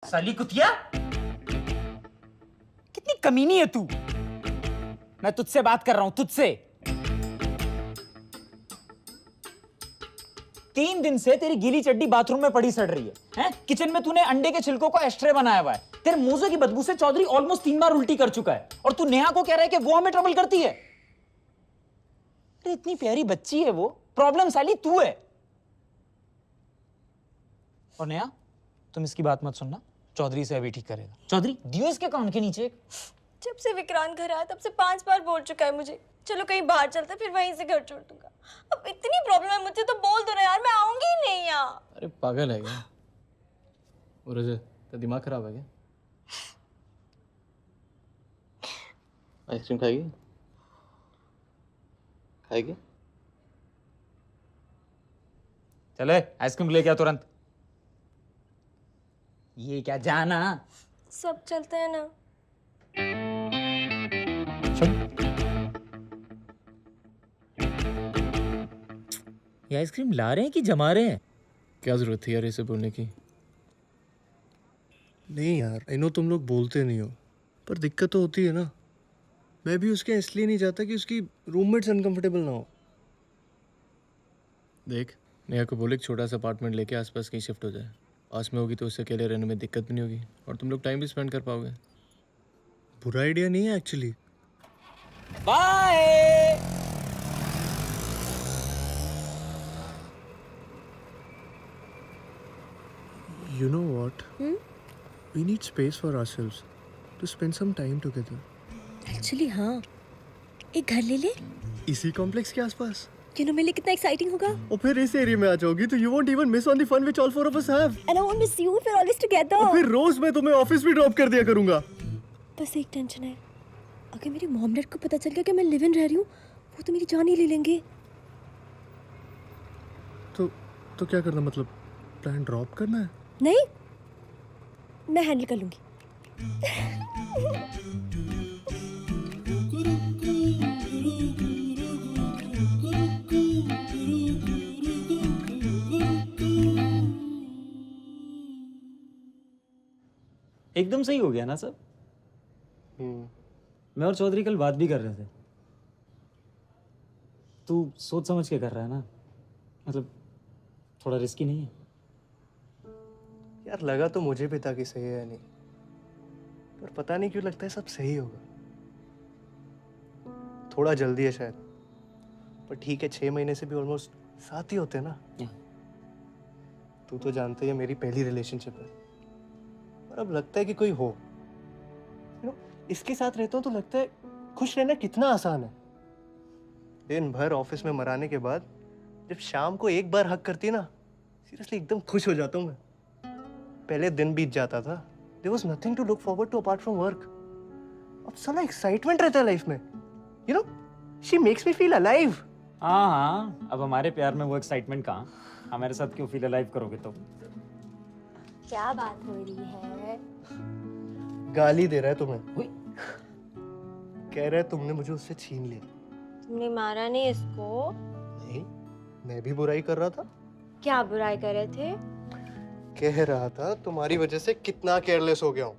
साली कुतिया, कितनी कमीनी है तू। मैं तुझसे बात कर रहा हूं, तुझसे। 3 दिन से तेरी गीली चड्डी बाथरूम में पड़ी सड़ रही है, हैं? किचन में तूने अंडे के छिलकों को एस्ट्रे बनाया हुआ है। तेरे मुंह की बदबू से चौधरी ऑलमोस्ट 3 बार उल्टी कर चुका है, और तू नेहा को कह रहा है कि वो हमें ट्रबल करती है। अरे इतनी प्यारी बच्ची है वो, प्रॉब्लम साली तू है। और नेहा, तुम इसकी बात मत सुनना, चौधरी से अभी ठीक करेगा। चौधरी दियो इसके कान के नीचे। जब से विक्रांत घर आया तब से 5 बार बोल चुका है मुझे, चलो कहीं बाहर चलते, फिर वहीं से घर छोड़ दूंगा। अब इतनी प्रॉब्लम है मुझे तो बोल दो ना यार, मैं आऊंगी ही नहीं यहाँ। अरे पागल है क्या? और तो दिमाग खराब है क्या? आइसक्रीम खाएगी? खाएगी? चले आइसक्रीम लेके आ तुरंत। ये क्या जाना? सब चलते हैं ना। ये आइसक्रीम ला रहे हैं कि जमा रहे हैं? क्या जरूरत थी यार इसे बोलने की? नहीं यार, आई नो तुम लोग बोलते नहीं हो, पर दिक्कत तो होती है ना। मैं भी उसके इसलिए नहीं चाहता कि उसकी रूममेट्स अनकंफर्टेबल ना हो। देख, नेहा को बोले एक छोटा सा अपार्टमेंट लेके आसपास कहीं शिफ्ट हो जाए। पास में होगी तो उससे अकेले रहने में दिक्कत भी नहीं होगी, और तुम लोग टाइम भी स्पेंड कर पाओगे। बुरा आइडिया नहीं है actually. Bye. You know what? We need space for ourselves to spend some time together. Actually हाँ, एक घर ले ले, इसी कॉम्प्लेक्स के आसपास। मेरे लिए कितना एक्साइटिंग होगा। और फिर इस एरिया में आ जाओगी तो you won't even miss on the fun which all four of us have. And I won't miss you, we're always together. और फिर रोज मैं तुम्हें ऑफिस भी ड्रॉप कर दिया करूंगा। बस एक टेंशन है, अगर मेरी मॉम डैड को पता चल गया कि मैं लिव इन रह रही हूँ, वो तो मेरी जान ही ले लेंगे। तो क्या करना, मतलब प्लान ड्रॉप करना है? नहीं, मैं हैंडल कर लूंगी। एकदम सही हो गया ना सब? मैं और चौधरी कल बात भी कर रहे थे। तू सोच समझ के कर रहा है ना, मतलब थोड़ा रिस्की नहीं है? यार लगा तो मुझे भी था कि सही है नहीं, पर पता नहीं क्यों लगता है सब सही होगा। थोड़ा जल्दी है शायद, पर ठीक है, 6 महीने से भी ऑलमोस्ट साथ ही होते हैं ना। तू तो जानते ही है मेरी पहली रिलेशनशिप है, और अब लगता है कि कोई हो। इसके साथ रहता हूँ तो लगता है खुश रहना कितना आसान है। दिन भर ऑफिस में मराने के बाद जब शाम को एक बार हक करती है ना, सीरियसली एकदम खुश हो जाता हूँ मैं। पहले दिन बीत जाता था, there was nothing to look forward to apart from work. अब साला एक्साइटमेंट रहता है लाइफ में, you know, she makes me feel alive. हाँ, अब हमारे प्यार में वो एक्साइटमेंट कहाँ? हमारे साथ क्यों फील अलाइव करोगे तो? क्या बात हो रही है? गाली दे रहा है तुम्हें। कह रहा है तुमने मुझे उससे छीन लिया। तुमने मारा नहीं इसको? नहीं, मैं भी बुराई कर रहा था। क्या बुराई कर रहे थे? कह रहा था तुम्हारी वजह से कितना केयरलेस हो गया हूँ।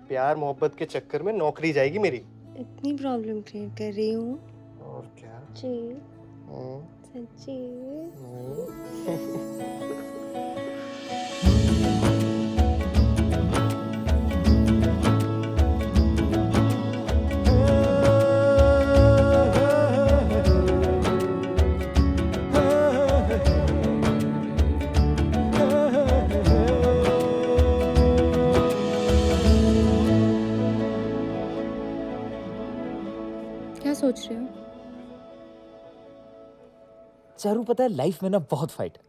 प्यार मोहब्बत के चक्कर में नौकरी जाएगी मेरी। इतनी प्रॉब्लम क्रिएट कर रही हूँ? और क्या? जी, सच्ची। क्या सोच रहे हो? चारू, पता है लाइफ में ना बहुत फाइट है।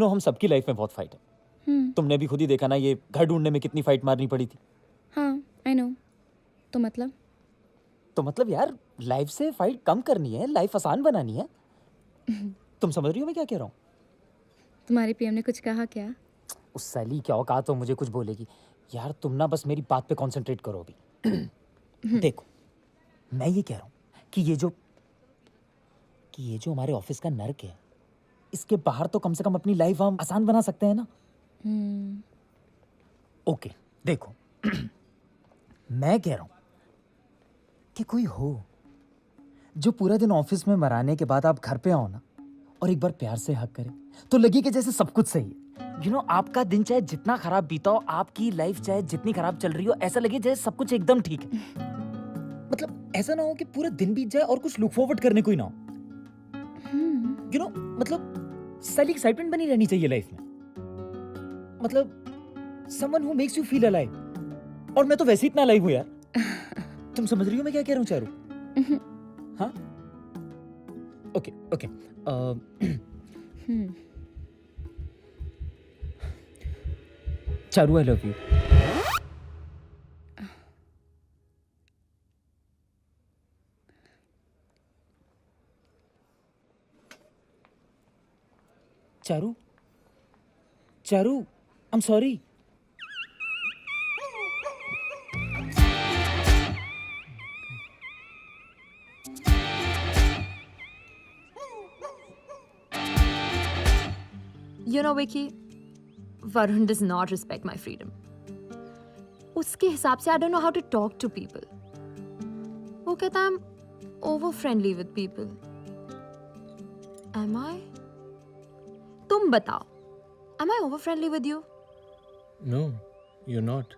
हम सबकी लाइफ में बहुत फाइट है। तुमने भी खुद ही देखा ना, ये घर ढूंढने में कितनी फाइट मारनी पड़ी थी। हाँ, आई नो। तो मतलब यार, लाइफ से फाइट कम करनी है, लाइफ आसान बनानी है। तुम समझ रही हो मैं क्या कह रहा हूँ? तुम्हारे पीएम ने कुछ कहा क्या? उस साली क्या औकात तो मुझे कुछ बोलेगी। यार तुम ना बस मेरी बात पे कंसंट्रेट करो अभी। देखो, मैं ये कह रहा हूँ कि ये जो हमारे ऑफिस का नर्क है, इसके बाहर तो कम से कम अपनी लाइफ हम आसान बना सकते हैं ना। ओके देखो मैं कह रहा हूं कि कोई हो जो पूरा दिन ऑफिस में मराने के बाद आप घर पे आओ ना और एक बार प्यार से हक करे तो लगे कि जैसे सब कुछ सही है। यू नो आपका दिन चाहे जितना खराब बीता हो, आपकी लाइफ चाहे जितनी खराब चल रही हो, ऐसा लगे जैसे सब कुछ एकदम ठीक है। मतलब ऐसा ना हो कि पूरा दिन बीत जाए और कुछ लुक फॉरवर्ड करने को ही ना हो। यू नो मतलब सारी एक्साइटमेंट बनी रहनी चाहिए लाइफ में। मतलब someone who makes you feel alive. और मैं तो वैसे ही इतना अलाइव हूं यार। तुम समझ रही हो मैं क्या कह रहा हूं चारू? हाँ okay okay Charu I love you. Charu Charu I am sorry. You know, Vicky, Varun does not respect my freedom. उसके हिसाब से I don't know how to talk to people. वो कहता है I'm over friendly with people. Am I? तुम बताओ. Am I over friendly with you? No, you're not.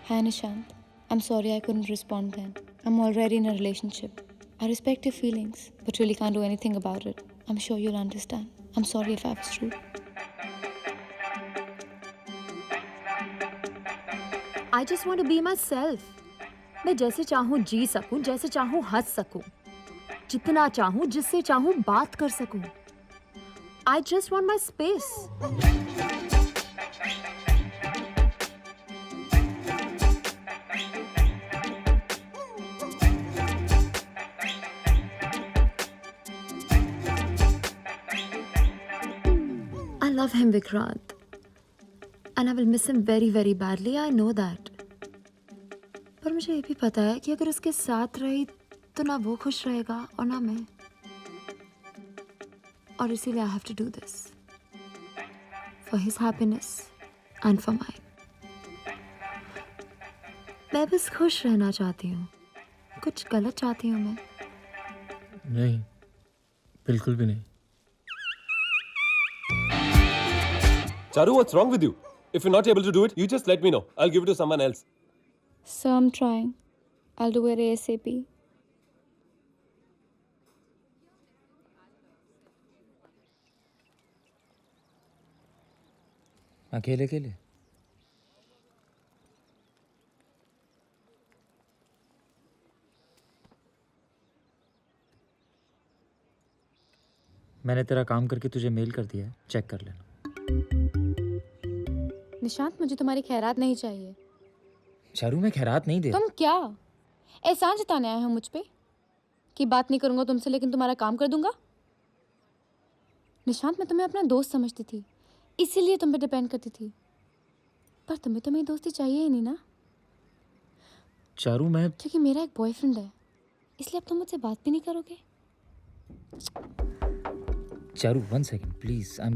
Hi Nishant, I'm sorry I couldn't respond then. I'm already in a relationship. I respect your feelings, but really can't do anything about it. I'm sure you'll understand. I'm sorry if I was rude. I just want to be myself. मैं जैसे चाहूँ जी सकूँ, जैसे चाहूँ हंस सकूँ, जितना चाहूँ, जिससे चाहूँ बात कर सकूँ. I just want my space. I love him, Vikrant. And I will miss him very, very badly. I know that. पर मुझे ये भी पता है कि अगर उसके साथ रही तो ना वो खुश रहेगा और ना मैं. और इसीलिए I have to do this. For his happiness and for mine. मैं बस खुश रहना चाहती हूँ. कुछ गलत चाहती हूँ मैं. नहीं, बिल्कुल भी नहीं। Charu, what's wrong with you? If you're not able to do it, you just let me know. I'll give it to someone else. So I'm trying. I'll do it ASAP. अकेले अकेले मैंने तेरा काम करके तुझे मेल कर दिया है, चेक कर लेना। निशांत, मुझे तुम्हारी खैरात नहीं चाहिए। चारू मैं खैरात नहीं दे। तुम क्या एहसान जताने आए हो मुझ पे कि बात नहीं करूंगा तुमसे लेकिन तुम्हारा काम कर दूंगा? निशांत, मैं तुम्हें अपना दोस्त समझती थी, इसीलिए तुम पे डिपेंड करती थी, पर तुम्हें तो मेरी दोस्ती चाहिए ही नहीं ना। चारू मैं क्योंकि मेरा एक बॉयफ्रेंड है, इसलिए अब तुम मुझसे बात भी नहीं करोगे। Charu 1 second please. I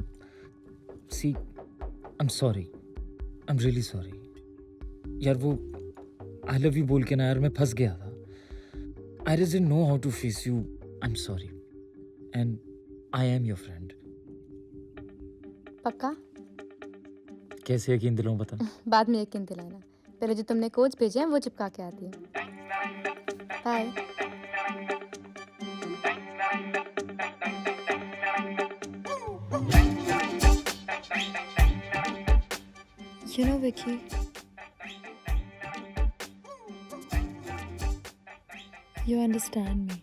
am sorry, I am really sorry यार। वो आई लव यू बोल के ना यार मैं फंस गया था। I just didn't know how to face you. I am sorry and I am your friend. पक्का? कैसे यकीन दिलाऊं बता। बाद में यकीन दिलाना, पहले जो तुमने कोच भेजे हैं वो चिपका के आती है। Bye. You know, Vicky, You understand me.